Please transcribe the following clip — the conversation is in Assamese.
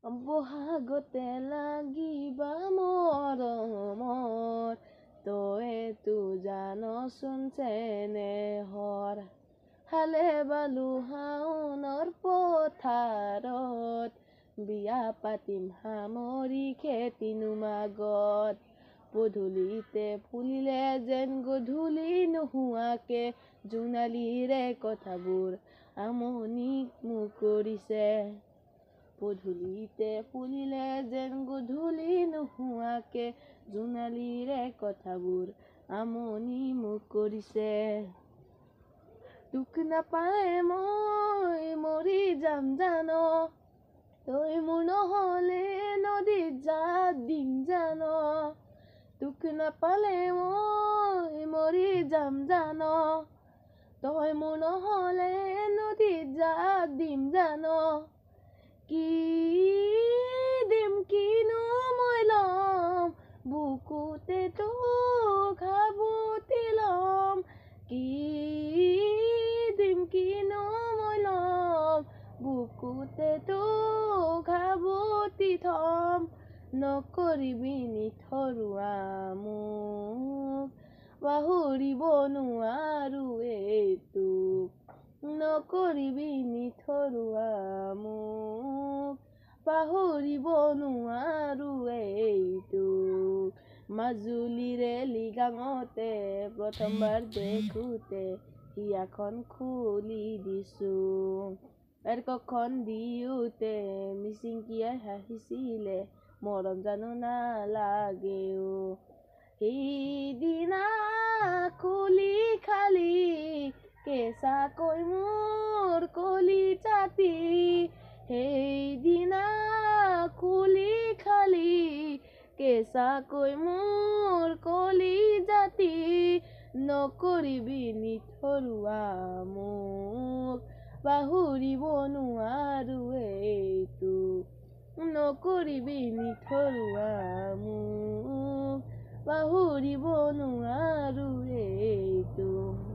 বহাগতে লাগিবা মৰমৰ, তইতো জানচোন চেনেহৰ। হালে বালো শাওনৰ পথাৰত, বিয়া পাতিম সামৰি খেতি নুমাগত। পদূলিতে ফুলিলে যেন গধূলি নোহোৱাকে, জোনালীৰে কথাবোৰ আমনি মোক কৰিছে। পদূলিতে ফুলিলে যেন গধূলি নোহোৱাকে, জোনালীৰে কথাবোৰ আমনি মোক কৰিছে। তোক নাপালে মই মৰি যাম জান, তই মোৰ নহলে নদীত জাপ দিম জান। তোক নাপালে মই মৰি যাম জান, তই মোৰ নহলে নদীত জাপ দিম জান। কি দিম কিনো মই ল'ম, বুকুতে তোক সাবটি ল'ম। কি দিম কিনো মই ল'ম, বুকুতে তোক সাবটি থ'ম। নকৰিবি নিথৰুৱা মোক, পাহৰিব নোৱাৰোঁৱে তোক। নকৰিবি নিথৰুৱা মোক, পাহৰিব নোৱাৰোঁৱে তোক। মাজুলীৰে লিগাঙতে প্ৰথমবাৰ দেখোঁতে হিয়াখন খুলি দিছোঁ। খন দিওঁতে মিচিংকিয়াই হাঁহিছিলে, মৰম জানো নালাগেও। সেইদিনা খুলি খালি কেঁচাকৈ মোৰ কলিজাটি, সেইদিনা খুলি খালি কেঁচাকৈ মোৰ কলিজাটি। নকৰিবি নিথৰুৱা মোক, পাহৰিব নোৱাৰোঁৱে তোক। নকৰিবি নিথৰুৱা মোক, পাহৰিব নোৱাৰোঁৱে তোক।